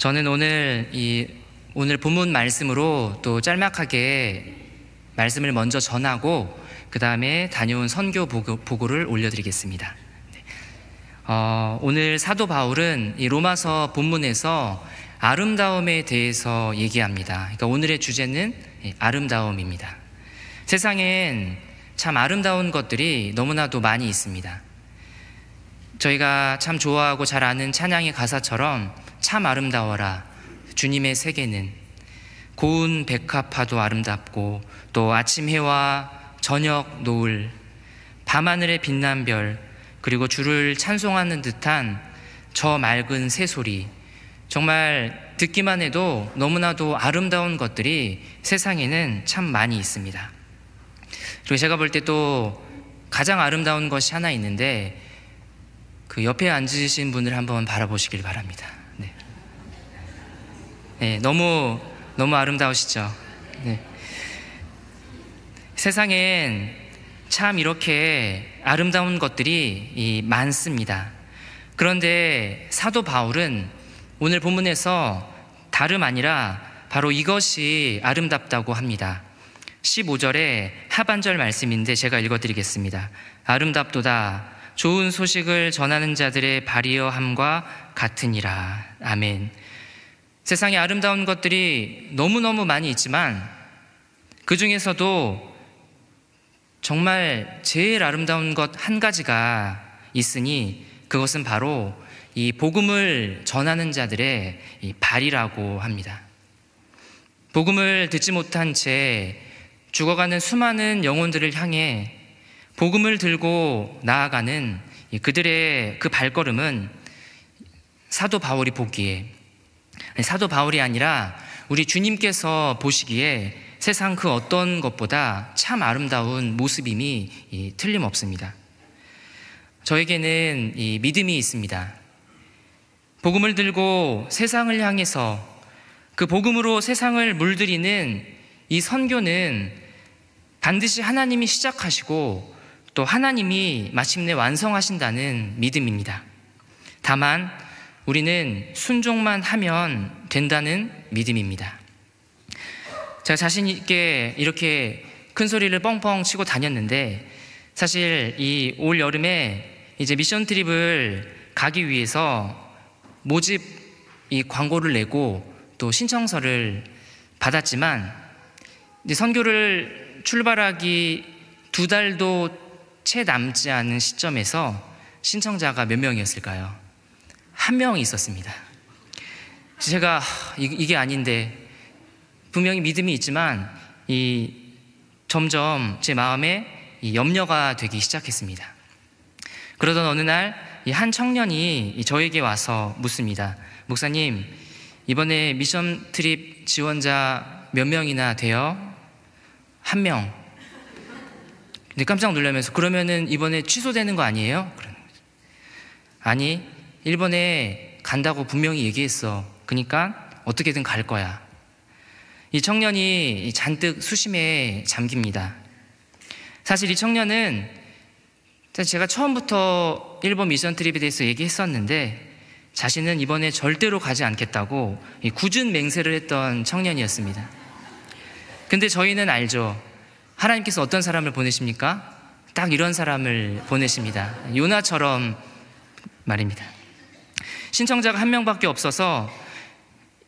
저는 오늘 본문 말씀으로 또 짤막하게 말씀을 먼저 전하고 그 다음에 다녀온 선교 보고를 올려드리겠습니다. 오늘 사도 바울은 이 로마서 본문에서 아름다움에 대해서 얘기합니다. 그러니까 오늘의 주제는 아름다움입니다. 세상엔 참 아름다운 것들이 너무나도 많이 있습니다. 저희가 참 좋아하고 잘 아는 찬양의 가사처럼 참 아름다워라 주님의 세계는, 고운 백합화도 아름답고 또 아침 해와 저녁 노을, 밤하늘의 빛난 별, 그리고 주를 찬송하는 듯한 저 맑은 새소리, 정말 듣기만 해도 너무나도 아름다운 것들이 세상에는 참 많이 있습니다. 그리고 제가 볼 때 또 가장 아름다운 것이 하나 있는데 그 옆에 앉으신 분을 한번 바라보시길 바랍니다. 네, 너무 아름다우시죠? 네. 세상엔 참 이렇게 아름다운 것들이 많습니다. 그런데 사도 바울은 오늘 본문에서 다름 아니라 바로 이것이 아름답다고 합니다. 15절의 하반절 말씀인데 제가 읽어드리겠습니다. 아름답도다 좋은 소식을 전하는 자들의 발이어함과 같으니라. 아멘. 세상에 아름다운 것들이 너무너무 많이 있지만 그 중에서도 정말 제일 아름다운 것 한 가지가 있으니 그것은 바로 이 복음을 전하는 자들의 이 발이라고 합니다. 복음을 듣지 못한 채 죽어가는 수많은 영혼들을 향해 복음을 들고 나아가는 그들의 그 발걸음은 사도 바울이 보기에, 사도 바울이 아니라 우리 주님께서 보시기에 세상 그 어떤 것보다 참 아름다운 모습임이 틀림없습니다. 저에게는 이 믿음이 있습니다. 복음을 들고 세상을 향해서 그 복음으로 세상을 물들이는 이 선교는 반드시 하나님이 시작하시고 또 하나님이 마침내 완성하신다는 믿음입니다. 다만 우리는 순종만 하면 된다는 믿음입니다. 제가 자신 있게 이렇게 큰 소리를 뻥뻥 치고 다녔는데 사실 이 올 여름에 이제 미션 트립을 가기 위해서 모집 이 광고를 내고 또 신청서를 받았지만 이제 선교를 출발하기 2달도 채 남지 않은 시점에서 신청자가 몇 명이었을까요? 1명 있었습니다. 제가 이게 아닌데 분명히 믿음이 있지만 점점 제 마음에 염려가 되기 시작했습니다. 그러던 어느 날 한 청년이 저에게 와서 묻습니다. 목사님, 이번에 미션 트립 지원자 몇 명이나 돼요? 1명. 근데 깜짝 놀라면서 그러면은 이번에 취소되는 거 아니에요? 그러는 거죠. 아니, 일본에 간다고 분명히 얘기했어. 그러니까 어떻게든 갈 거야. 이 청년이 잔뜩 수심에 잠깁니다. 사실 이 청년은 제가 처음부터 일본 미션 트립에 대해서 얘기했었는데 자신은 이번에 절대로 가지 않겠다고 굳은 맹세를 했던 청년이었습니다. 근데 저희는 알죠. 하나님께서 어떤 사람을 보내십니까? 딱 이런 사람을 보내십니다. 요나처럼 말입니다. 신청자가 1명밖에 없어서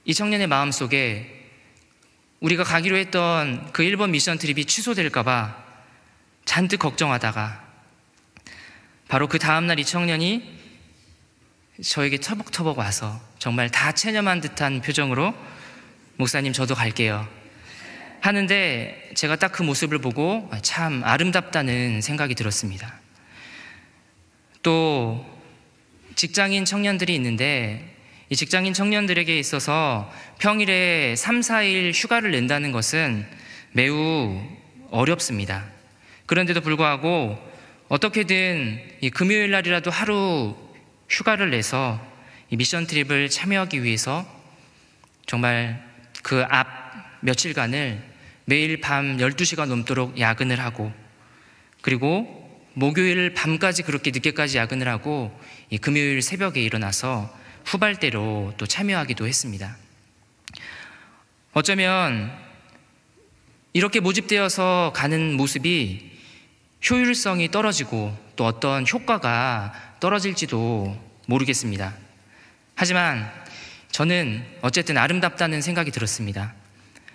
이 청년의 마음속에 우리가 가기로 했던 그 일본 미션 트립이 취소될까봐 잔뜩 걱정하다가 바로 그 다음날 이 청년이 저에게 터벅터벅 와서 정말 다 체념한 듯한 표정으로 목사님 저도 갈게요 하는데 제가 딱 그 모습을 보고 참 아름답다는 생각이 들었습니다. 또 직장인 청년들이 있는데 이 직장인 청년들에게 있어서 평일에 3, 4일 휴가를 낸다는 것은 매우 어렵습니다. 그런데도 불구하고 어떻게든 이 금요일 날이라도 하루 휴가를 내서 이 미션 트립을 참여하기 위해서 정말 그 앞 며칠간을 매일 밤 12시가 넘도록 야근을 하고 그리고 목요일 밤까지 그렇게 늦게까지 야근을 하고 이 금요일 새벽에 일어나서 후발대로 또 참여하기도 했습니다. 어쩌면 이렇게 모집되어서 가는 모습이 효율성이 떨어지고 또 어떤 효과가 떨어질지도 모르겠습니다. 하지만 저는 어쨌든 아름답다는 생각이 들었습니다.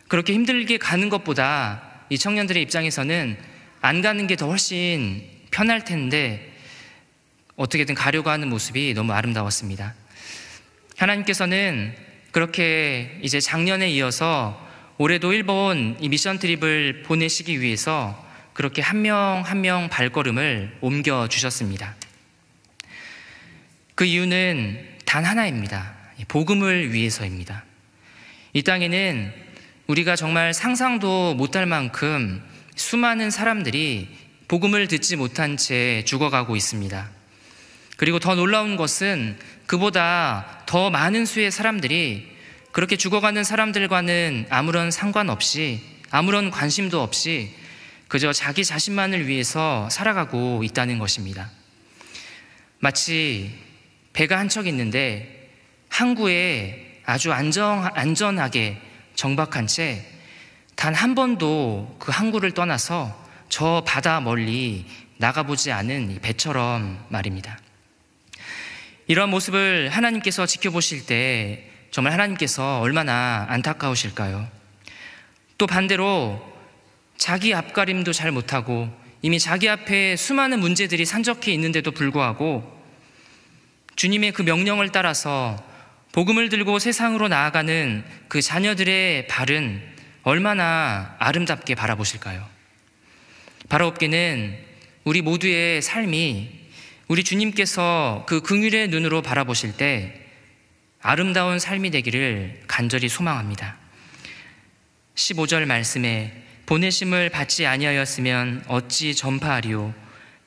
그렇게 힘들게 가는 것보다 이 청년들의 입장에서는 안 가는 게 더 훨씬 편할 텐데 어떻게든 가려고 하는 모습이 너무 아름다웠습니다. 하나님께서는 그렇게 이제 작년에 이어서 올해도 일본 이 미션 트립을 보내시기 위해서 그렇게 한 명 한 명 발걸음을 옮겨 주셨습니다. 그 이유는 단 하나입니다. 복음을 위해서입니다. 이 땅에는 우리가 정말 상상도 못할 만큼 수많은 사람들이 복음을 듣지 못한 채 죽어가고 있습니다. 그리고 더 놀라운 것은 그보다 더 많은 수의 사람들이 그렇게 죽어가는 사람들과는 아무런 상관없이, 아무런 관심도 없이 그저 자기 자신만을 위해서 살아가고 있다는 것입니다. 마치 배가 한 척 있는데 항구에 아주 안전하게 정박한 채 단 한 번도 그 항구를 떠나서 저 바다 멀리 나가보지 않은 배처럼 말입니다. 이러한 모습을 하나님께서 지켜보실 때 정말 하나님께서 얼마나 안타까우실까요? 또 반대로 자기 앞가림도 잘 못하고 이미 자기 앞에 수많은 문제들이 산적해 있는데도 불구하고 주님의 그 명령을 따라서 복음을 들고 세상으로 나아가는 그 자녀들의 발은 얼마나 아름답게 바라보실까요? 바라옵게는 우리 모두의 삶이 우리 주님께서 그 긍휼의 눈으로 바라보실 때 아름다운 삶이 되기를 간절히 소망합니다. 15절 말씀에 보내심을 받지 아니하였으면 어찌 전파하리요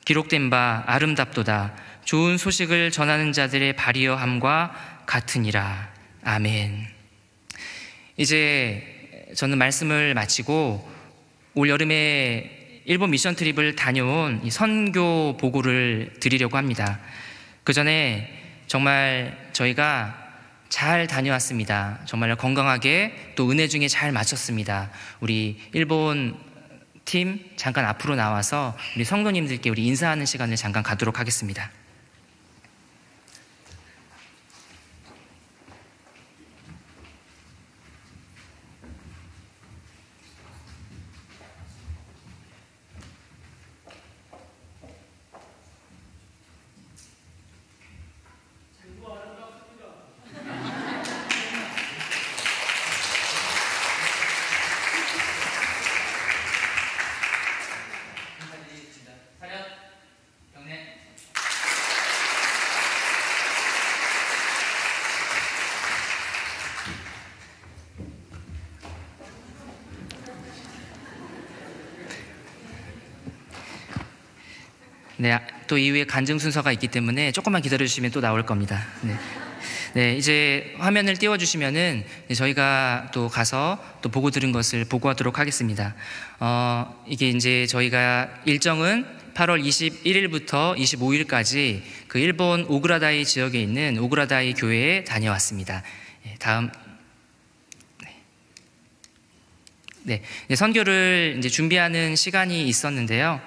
기록된 바 아름답도다 좋은 소식을 전하는 자들의 발이여 함과 같으니라. 아멘. 이제 저는 말씀을 마치고 올 여름에 일본 미션 트립을 다녀온 이 선교 보고를 드리려고 합니다. 그 전에 정말 저희가 잘 다녀왔습니다. 정말 건강하게 또 은혜 중에 잘 마쳤습니다. 우리 일본 팀 잠깐 앞으로 나와서 우리 성도님들께 우리 인사하는 시간을 잠깐 갖도록 하겠습니다. 네, 또 이후에 간증 순서가 있기 때문에 조금만 기다려주시면 또 나올 겁니다. 네, 이제 화면을 띄워주시면은 저희가 또 가서 또 보고 들은 것을 보고하도록 하겠습니다. 이게 이제 저희가 일정은 8월 21일부터 25일까지 그 일본 오그라다이 지역에 있는 오그라다이 교회에 다녀왔습니다. 다음. 네, 선교를 이제 준비하는 시간이 있었는데요.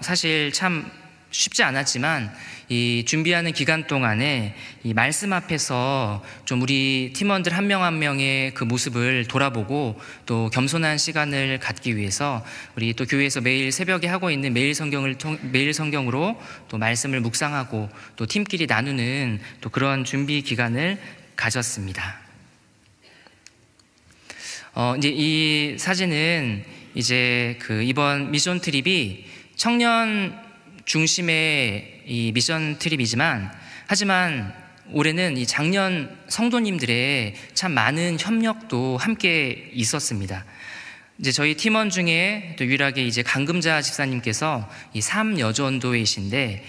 사실 참 쉽지 않았지만 이 준비하는 기간 동안에 이 말씀 앞에서 좀 우리 팀원들 한 명 한 명의 그 모습을 돌아보고 또 겸손한 시간을 갖기 위해서 우리 또 교회에서 매일 새벽에 하고 있는 매일 성경으로 또 말씀을 묵상하고 또 팀끼리 나누는 또 그런 준비 기간을 가졌습니다. 이제 이 사진은 이제 그 이번 미션 트립이 청년 중심의 이 미션 트립이지만 하지만 올해는 이 작년 성도님들의 참 많은 협력도 함께 있었습니다. 이제 저희 팀원 중에 또 유일하게 이제 강금자 집사님께서 이 삼여전도회이신데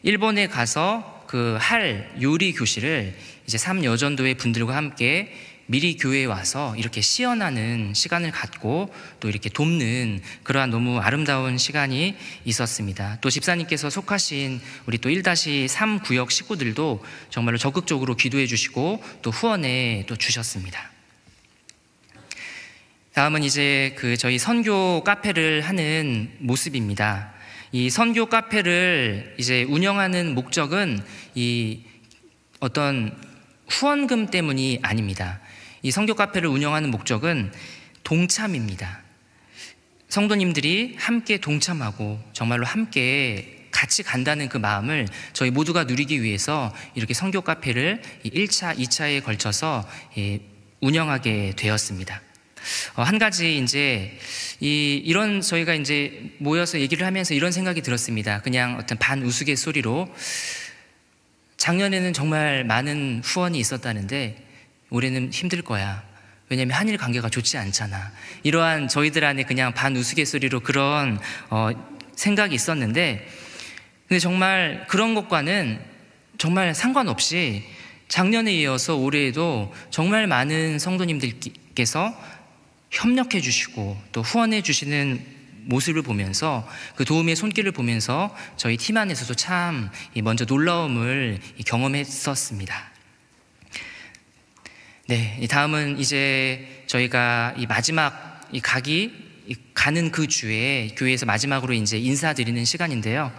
일본에 가서 그 할 요리 교실을 이제 삼여전도회 분들과 함께 미리 교회에 와서 이렇게 시연하는 시간을 갖고 또 이렇게 돕는 그러한 너무 아름다운 시간이 있었습니다. 또 집사님께서 속하신 우리 또 1-3 구역 식구들도 정말로 적극적으로 기도해 주시고 또 후원해 또 주셨습니다. 다음은 이제 저희 선교 카페를 하는 모습입니다. 이 선교 카페를 이제 운영하는 목적은 이 어떤 후원금 때문이 아닙니다. 이 선교 카페를 운영하는 목적은 동참입니다. 성도님들이 함께 동참하고 정말로 함께 같이 간다는 그 마음을 저희 모두가 누리기 위해서 이렇게 선교 카페를 1차, 2차에 걸쳐서 운영하게 되었습니다. 한 가지 이제 이런 저희가 이제 모여서 얘기를 하면서 이런 생각이 들었습니다. 그냥 어떤 반 우스갯소리로 작년에는 정말 많은 후원이 있었다는데 올해는 힘들 거야. 왜냐하면 한일 관계가 좋지 않잖아. 이러한 저희들 안에 그냥 반 우스갯소리로 그런 생각이 있었는데, 근데 정말 그런 것과는 정말 상관없이 작년에 이어서 올해에도 정말 많은 성도님들께서 협력해 주시고 또 후원해 주시는 모습을 보면서 그 도움의 손길을 보면서 저희 팀 안에서도 참 먼저 놀라움을 경험했었습니다. 네, 다음은 이제 저희가 이 마지막 가는 그 주에 교회에서 마지막으로 이제 인사드리는 시간인데요.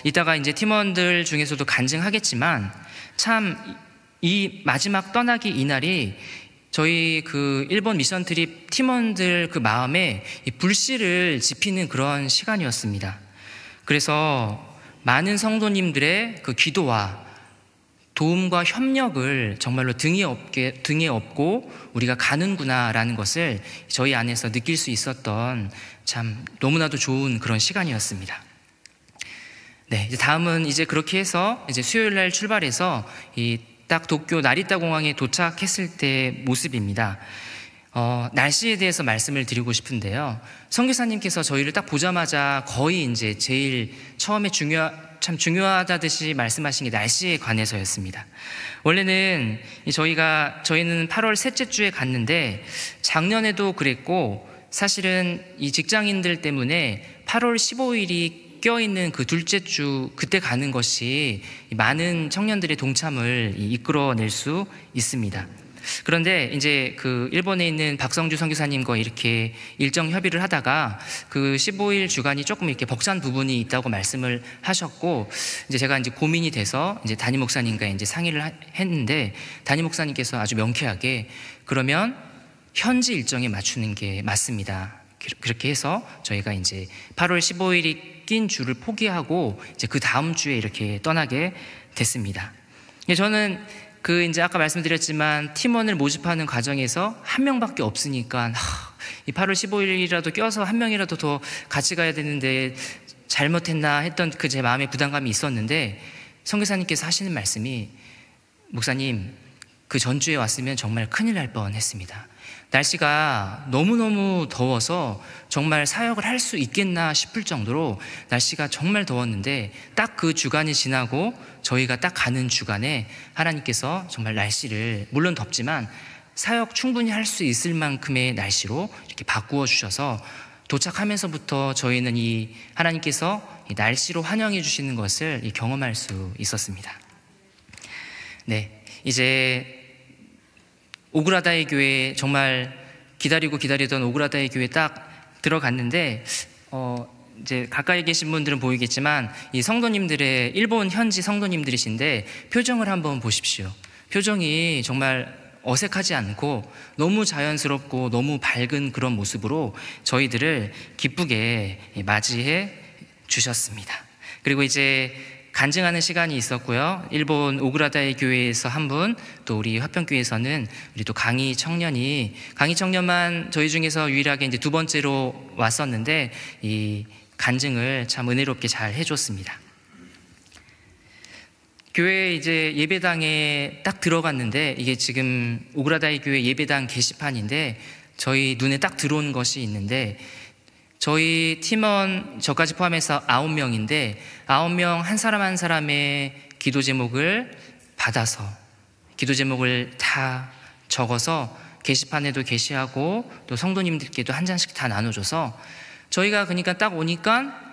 이따가 이제 팀원들 중에서도 간증하겠지만 참 이 마지막 떠나기 이날이 저희 그 일본 미션 트립 팀원들 그 마음에 이 불씨를 지피는 그런 시간이었습니다. 그래서 많은 성도님들의 그 기도와 도움과 협력을 정말로 등에 업고 우리가 가는구나라는 것을 저희 안에서 느낄 수 있었던 참 너무나도 좋은 그런 시간이었습니다. 네, 이제 다음은 이제 그렇게 해서 이제 수요일 날 출발해서 딱 도쿄 나리타 공항에 도착했을 때 모습입니다. 날씨에 대해서 말씀을 드리고 싶은데요. 선교사님께서 저희를 딱 보자마자 거의 이제 제일 처음에 참 중요하다듯이 말씀하신 게 날씨에 관해서였습니다. 원래는 저희는 8월 셋째 주에 갔는데 작년에도 그랬고 사실은 이 직장인들 때문에 8월 15일이 껴있는 그 둘째 주 그때 가는 것이 많은 청년들의 동참을 이끌어낼 수 있습니다. 그런데 이제 그 일본에 있는 박성주 선교사님과 이렇게 일정 협의를 하다가 그 15일 주간이 조금 이렇게 벅찬 부분이 있다고 말씀을 하셨고, 이제 제가 이제 고민이 돼서 이제 담임 목사님과 이제 상의를 했는데 담임 목사님께서 아주 명쾌하게 그러면 현지 일정에 맞추는 게 맞습니다. 그렇게 해서 저희가 이제 8월 15일이 낀 주를 포기하고 이제 그 다음 주에 이렇게 떠나게 됐습니다. 저는 이제 아까 말씀드렸지만 팀원을 모집하는 과정에서 한 명밖에 없으니까 이 8월 15일이라도 껴서 한 명이라도 더 같이 가야 되는데 잘못했나 했던 그 제 마음의 부담감이 있었는데 선교사님께서 하시는 말씀이 목사님 그 전주에 왔으면 정말 큰일 날 뻔했습니다. 날씨가 너무너무 더워서 정말 사역을 할 수 있겠나 싶을 정도로 날씨가 정말 더웠는데 딱 그 주간이 지나고 저희가 딱 가는 주간에 하나님께서 정말 날씨를 물론 덥지만 사역 충분히 할 수 있을 만큼의 날씨로 이렇게 바꾸어 주셔서 도착하면서부터 저희는 이 하나님께서 이 날씨로 환영해 주시는 것을 경험할 수 있었습니다. 네, 이제 오그라다의 교회 정말 기다리던 오그라다의 교회 딱 들어갔는데 이제 가까이 계신 분들은 보이겠지만 이 성도님들의 일본 현지 성도님들이신데 표정을 한번 보십시오. 표정이 정말 어색하지 않고 너무 자연스럽고 너무 밝은 그런 모습으로 저희들을 기쁘게 맞이해 주셨습니다. 그리고 이제 간증하는 시간이 있었고요. 일본 오그라다의 교회에서 한 분, 또 우리 화평교회에서는 우리 또 강희 청년만 저희 중에서 유일하게 이제 두 번째로 왔었는데 이 간증을 참 은혜롭게 잘 해줬습니다. 교회 이제 예배당에 딱 들어갔는데 이게 지금 오그라다의 교회 예배당 게시판인데 저희 눈에 딱 들어온 것이 있는데 저희 팀원 저까지 포함해서 9명인데 9명 한 사람 한 사람의 기도 제목을 받아서 기도 제목을 다 적어서 게시판에도 게시하고 또 성도님들께도 한 잔씩 다 나눠줘서 저희가 그러니까 딱 오니까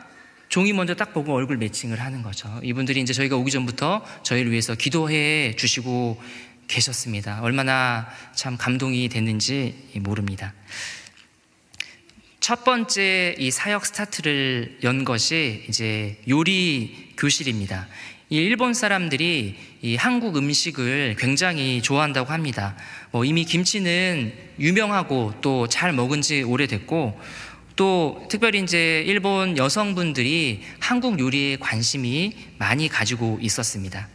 종이 먼저 딱 보고 얼굴 매칭을 하는 거죠. 이분들이 이제 저희가 오기 전부터 저희를 위해서 기도해 주시고 계셨습니다. 얼마나 참 감동이 됐는지 모릅니다. 첫 번째 이 사역 스타트를 연 것이 이제 요리 교실입니다. 이 일본 사람들이 이 한국 음식을 굉장히 좋아한다고 합니다. 이미 김치는 유명하고 또 잘 먹은 지 오래됐고 또 특별히 이제 일본 여성분들이 한국 요리에 관심이 많이 가지고 있었습니다.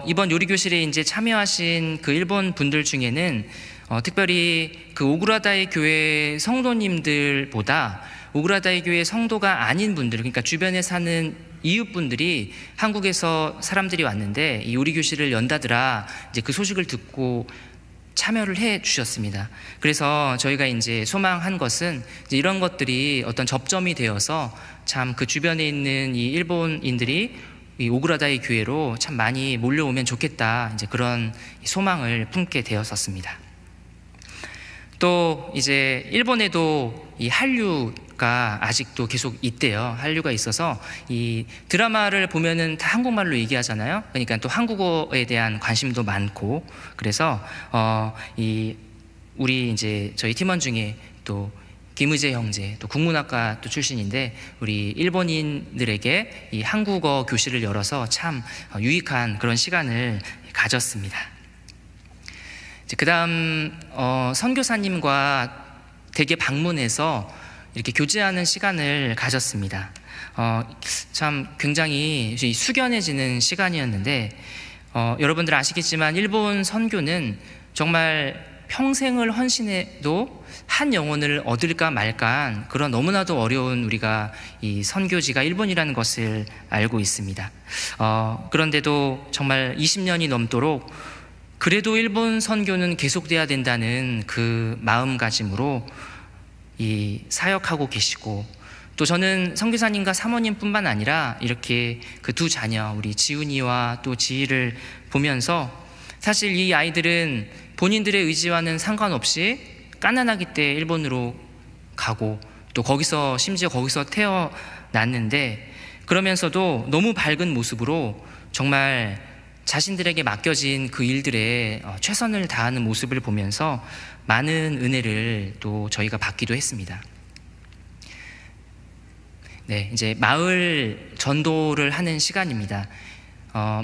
이번 요리 교실에 이제 참여하신 그 일본 분들 중에는 특별히 그 오그라다이 교회 성도님들보다 오그라다이 교회 성도가 아닌 분들, 그러니까 주변에 사는 이웃분들이 한국에서 사람들이 왔는데 이 요리 교실을 연다더라 이제 그 소식을 듣고 참여를 해 주셨습니다. 그래서 저희가 이제 소망한 것은 이제 이런 것들이 어떤 접점이 되어서 참 그 주변에 있는 이 일본인들이 이 오그라다이 교회로 참 많이 몰려오면 좋겠다 이제 그런 소망을 품게 되었었습니다. 또 이제 일본에도 이 한류가 아직도 계속 있대요. 한류가 있어서 이 드라마를 보면은 다 한국말로 얘기하잖아요. 그러니까 또 한국어에 대한 관심도 많고 그래서 우리 이제 저희 팀원 중에 또 김의재 형제 또 국문학과 또 출신인데 우리 일본인들에게 이 한국어 교실을 열어서 참 유익한 그런 시간을 가졌습니다. 그 다음 선교사님과 댁에 방문해서 이렇게 교제하는 시간을 가졌습니다. 참 굉장히 숙연해지는 시간이었는데 여러분들 아시겠지만 일본 선교는 정말 평생을 헌신해도 한 영혼을 얻을까 말까 그런 너무나도 어려운 우리가 이 선교지가 일본이라는 것을 알고 있습니다. 그런데도 정말 20년이 넘도록 그래도 일본 선교는 계속돼야 된다는 그 마음가짐으로 이 사역하고 계시고 또 저는 선교사님과 사모님뿐만 아니라 이렇게 그 두 자녀 우리 지훈이와 또 지희를 보면서 사실 이 아이들은 본인들의 의지와는 상관없이 까나나기 때 일본으로 가고 또 거기서 심지어 거기서 태어났는데 그러면서도 너무 밝은 모습으로 정말 자신들에게 맡겨진 그 일들에 최선을 다하는 모습을 보면서 많은 은혜를 또 저희가 받기도 했습니다. 네, 이제 마을 전도를 하는 시간입니다.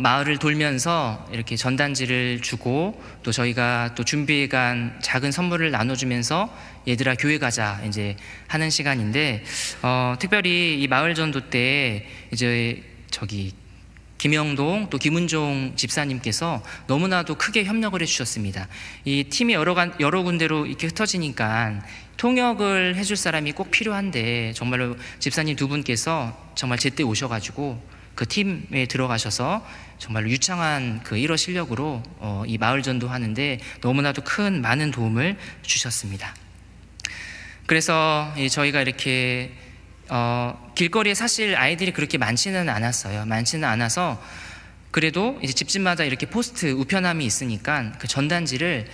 마을을 돌면서 이렇게 전단지를 주고 또 저희가 또 준비해간 작은 선물을 나눠주면서 얘들아 교회 가자 이제 하는 시간인데 특별히 이 마을 전도 때 이제 김영동 또 김은종 집사님께서 너무나도 크게 협력을 해주셨습니다. 이 팀이 여러 군데로 이렇게 흩어지니까 통역을 해줄 사람이 꼭 필요한데 정말로 집사님 두 분께서 정말 제때 오셔가지고 그 팀에 들어가셔서 정말로 유창한 그 일어 실력으로 이 마을 전도하는데 너무나도 큰 많은 도움을 주셨습니다. 그래서 저희가 이렇게 길거리에 사실 아이들이 그렇게 많지는 않았어요. 많지는 않아서 그래도 이제 집집마다 이렇게 포스트 우편함이 있으니까 그 전단지를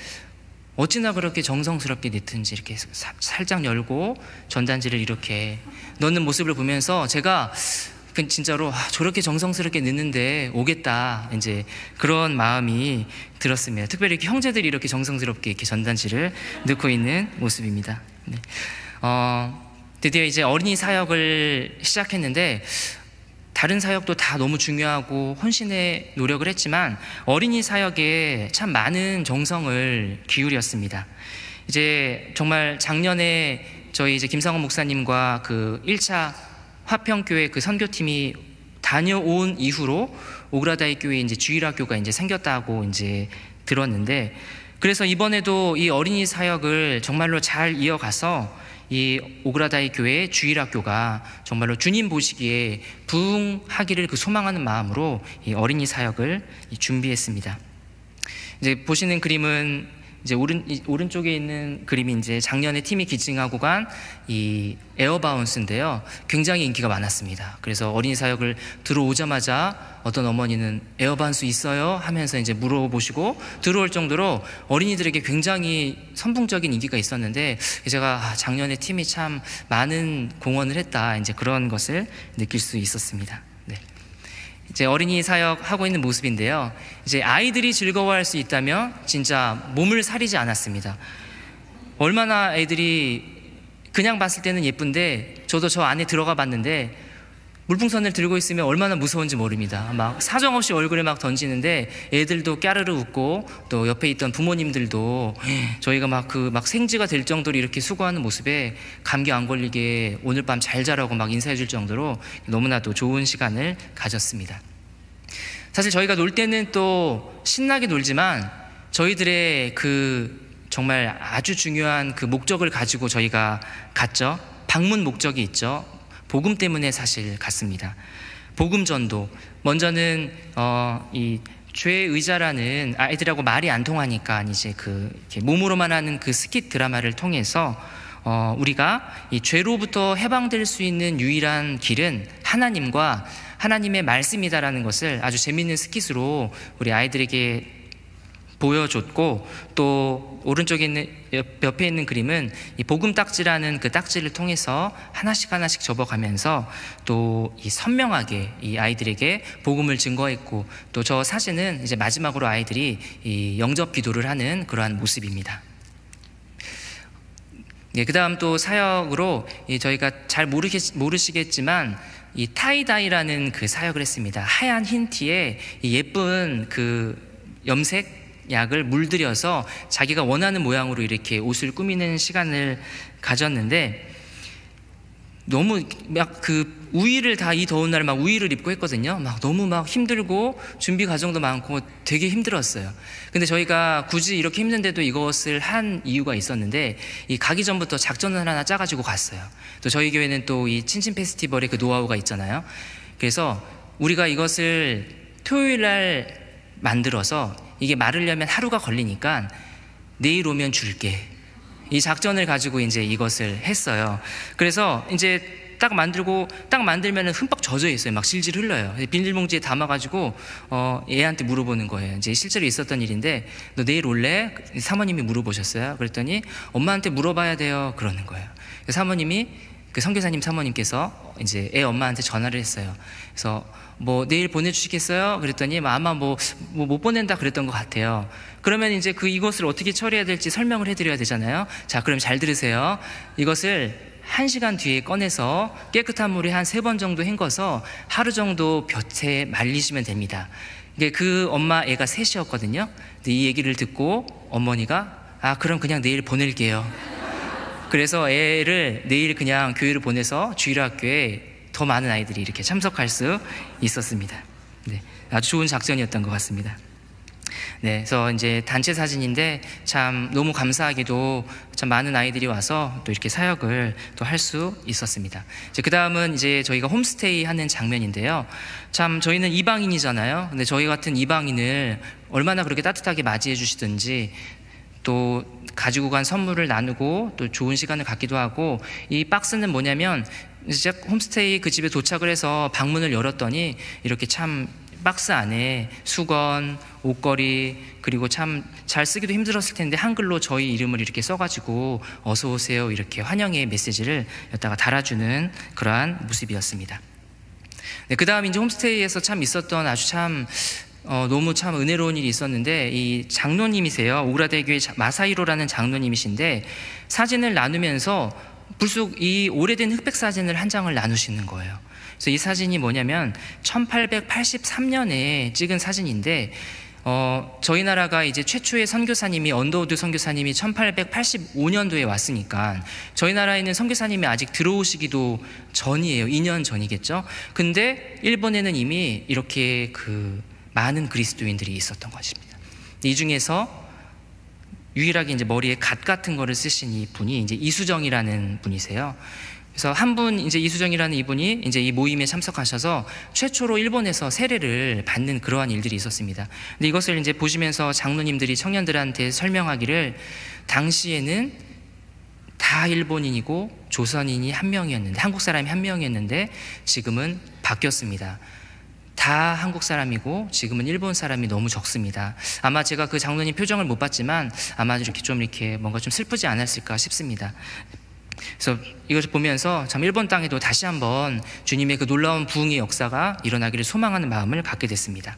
어찌나 그렇게 정성스럽게 넣든지 이렇게 살짝 열고 전단지를 이렇게 넣는 모습을 보면서 제가 진짜로 저렇게 정성스럽게 넣는데 오겠다 이제 그런 마음이 들었습니다. 특별히 이렇게 형제들이 이렇게 정성스럽게 이렇게 전단지를 넣고 있는 모습입니다. 네. 드디어 이제 어린이 사역을 시작했는데 다른 사역도 다 너무 중요하고 헌신의 노력을 했지만 어린이 사역에 참 많은 정성을 기울였습니다. 이제 정말 작년에 저희 이제 김상원 목사님과 그 1차 화평교회 그 선교팀이 다녀온 이후로 오그라다이 교회 이제 주일학교가 이제 생겼다고 이제 들었는데 그래서 이번에도 이 어린이 사역을 정말로 잘 이어가서 이 오그라다이 교회 주일학교가 정말로 주님 보시기에 부흥하기를 그 소망하는 마음으로 이 어린이 사역을 준비했습니다. 이제 보시는 그림은 이제 오른쪽에 있는 그림이 이제 작년에 팀이 기증하고 간 이 에어바운스인데요. 굉장히 인기가 많았습니다. 그래서 어린이 사역을 들어오자마자 어떤 어머니는 에어바운스 있어요? 하면서 이제 물어보시고 들어올 정도로 어린이들에게 굉장히 선풍적인 인기가 있었는데, 제가 작년에 팀이 참 많은 공헌을 했다, 이제 그런 것을 느낄 수 있었습니다. 네. 이제 어린이 사역하고 있는 모습인데요. 이제 아이들이 즐거워할 수 있다면 진짜 몸을 사리지 않았습니다. 얼마나 애들이 그냥 봤을 때는 예쁜데, 저도 저 안에 들어가 봤는데 물풍선을 들고 있으면 얼마나 무서운지 모릅니다. 막 사정없이 얼굴에 막 던지는데 애들도 까르르 웃고, 또 옆에 있던 부모님들도 저희가 막 생쥐가 될 정도로 이렇게 수고하는 모습에 감기 안 걸리게 오늘 밤 잘 자라고 막 인사해 줄 정도로 너무나도 좋은 시간을 가졌습니다. 사실 저희가 놀 때는 또 신나게 놀지만 저희들의 그 정말 아주 중요한 그 목적을 가지고 저희가 갔죠. 방문 목적이 있죠. 복음 때문에 사실 갔습니다. 복음 전도. 먼저는 이 죄의자라는 아이들하고 말이 안 통하니까 이제 이렇게 몸으로만 하는 그 스킷 드라마를 통해서 우리가 이 죄로부터 해방될 수 있는 유일한 길은 하나님과 하나님의 말씀이다라는 것을 아주 재미있는 스킷으로 우리 아이들에게 보여줬고, 또 오른쪽에 있는 옆에 있는 그림은 이 복음 딱지라는 그 딱지를 통해서 하나씩 접어가면서 또 이 선명하게 이 아이들에게 복음을 증거했고, 또 저 사진은 이제 마지막으로 아이들이 이 영접 기도를 하는 그러한 모습입니다. 그 다음 또 사역으로 저희가 잘 모르시겠지만 이 타이다이라는 그 사역을 했습니다. 하얀 흰 티에 예쁜 그 염색 약을 물들여서 자기가 원하는 모양으로 이렇게 옷을 꾸미는 시간을 가졌는데, 너무 막 그 우위를 다 이 더운 날에 막 우위를 입고 했거든요. 막 너무 막 힘들고 준비 과정도 많고 되게 힘들었어요. 근데 저희가 굳이 이렇게 힘든데도 이것을 한 이유가 있었는데, 이 가기 전부터 작전을 하나 짜가지고 갔어요. 또 저희 교회는 또 이 친친 페스티벌의 그 노하우가 있잖아요. 그래서 우리가 이것을 토요일 날 만들어서 이게 마르려면 하루가 걸리니까 내일 오면 줄게, 이 작전을 가지고 이제 이것을 했어요. 그래서 이제 딱 만들면은 흠뻑 젖어 있어요. 막 질질 흘러요. 비닐봉지에 담아가지고 애한테 물어보는 거예요. 이제 실제로 있었던 일인데, 너 내일 올래? 사모님이 물어보셨어요. 그랬더니 엄마한테 물어봐야 돼요, 그러는 거예요. 사모님이 그 선교사님 사모님께서 이제 애 엄마한테 전화를 했어요. 그래서 뭐 내일 보내주시겠어요? 그랬더니 아마 뭐 못 보낸다 그랬던 것 같아요. 그러면 이제 이것을 어떻게 처리해야 될지 설명을 해드려야 되잖아요. 자, 그럼 잘 들으세요. 이것을 1시간 뒤에 꺼내서 깨끗한 물에 한 3번 정도 헹궈서 하루 정도 볕에 말리시면 됩니다. 그 엄마 애가 셋이었거든요. 근데 이 얘기를 듣고 어머니가 그럼 그냥 내일 보낼게요. 그래서 애를 내일 그냥 교회를 보내서 주일학교에 더 많은 아이들이 이렇게 참석할 수 있었습니다. 네, 아주 좋은 작전이었던 것 같습니다. 네, 그래서 이제 단체 사진인데 참 너무 감사하게도 참 많은 아이들이 와서 또 이렇게 사역을 또 할 수 있었습니다. 그 다음은 이제 저희가 홈스테이 하는 장면인데요. 참 저희는 이방인이잖아요. 근데 저희 같은 이방인을 얼마나 그렇게 따뜻하게 맞이해 주시든지, 또 가지고 간 선물을 나누고 또 좋은 시간을 갖기도 하고, 이 박스는 뭐냐면 이제 홈스테이 그 집에 도착을 해서 방문을 열었더니 이렇게 참 박스 안에 수건, 옷걸이, 그리고 참 잘 쓰기도 힘들었을 텐데 한글로 저희 이름을 이렇게 써가지고 어서 오세요 이렇게 환영의 메시지를 여기다가 달아주는 그러한 모습이었습니다. 네, 그 다음 이제 홈스테이에서 참 있었던 아주 참 너무 참 은혜로운 일이 있었는데, 이 장로님이세요. 오그라대교회 마사히로라는 장로님이신데, 사진을 나누면서 불쑥 이 오래된 흑백 사진을 한 장을 나누시는 거예요. 그래서 이 사진이 뭐냐면 1883년에 찍은 사진인데, 저희 나라가 이제 최초의 선교사님이 언더우드 선교사님이 1885년도에 왔으니까 저희 나라에는 선교사님이 아직 들어오시기도 전이에요. 2년 전이겠죠. 근데 일본에는 이미 이렇게 많은 그리스도인들이 있었던 것입니다. 이 중에서 유일하게 이제 머리에 갓 같은 거를 쓰신 이 분이 이제 이수정이라는 분이세요. 그래서 한 분, 이제 이수정이라는 이분이 이제 이 모임에 참석하셔서 최초로 일본에서 세례를 받는 그러한 일들이 있었습니다. 근데 이것을 이제 보시면서 장로님들이 청년들한테 설명하기를, 당시에는 다 일본인이고 조선인이 한 명이었는데, 한국 사람이 한 명이었는데 지금은 바뀌었습니다. 다 한국 사람이고 지금은 일본 사람이 너무 적습니다. 아마 제가 그 장로님 표정을 못 봤지만 아마 이렇게 뭔가 좀 슬프지 않았을까 싶습니다. 그래서 이것을 보면서 참 일본 땅에도 다시 한번 주님의 그 놀라운 부흥의 역사가 일어나기를 소망하는 마음을 갖게 됐습니다.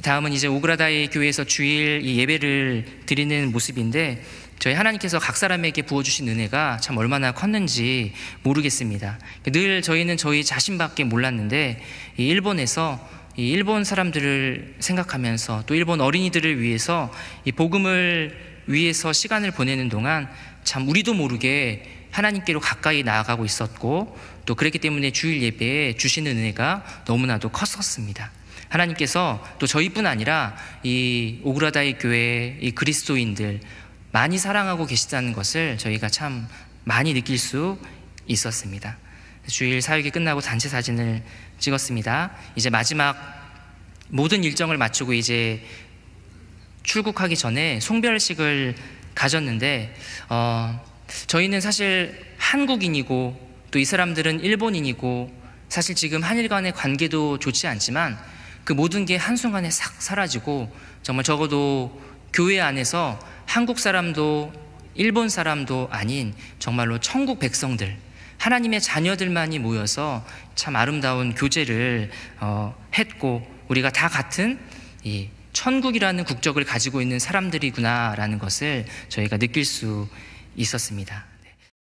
다음은 이제 오그라다이 교회에서 주일 예배를 드리는 모습인데, 저희 하나님께서 각 사람에게 부어주신 은혜가 참 얼마나 컸는지 모르겠습니다. 늘 저희는 저희 자신밖에 몰랐는데, 이 일본에서 이 일본 사람들을 생각하면서 또 일본 어린이들을 위해서 이 복음을 위해서 시간을 보내는 동안 참 우리도 모르게 하나님께로 가까이 나아가고 있었고, 또 그랬기 때문에 주일 예배에 주시는 은혜가 너무나도 컸었습니다. 하나님께서 또 저희뿐 아니라 이 오그라다이 교회 이 그리스도인들 많이 사랑하고 계시다는 것을 저희가 참 많이 느낄 수 있었습니다. 주일 사역이 끝나고 단체 사진을 찍었습니다. 이제 마지막 모든 일정을 마치고 이제 출국하기 전에 송별식을 가졌는데, 저희는 사실 한국인이고 또 이 사람들은 일본인이고, 사실 지금 한일 간의 관계도 좋지 않지만 그 모든 게 한순간에 싹 사라지고, 정말 적어도 교회 안에서 한국 사람도 일본 사람도 아닌 정말로 천국 백성들, 하나님의 자녀들만이 모여서 참 아름다운 교제를 했고, 우리가 다 같은 이 천국이라는 국적을 가지고 있는 사람들이구나라는 것을 저희가 느낄 수 있었습니다.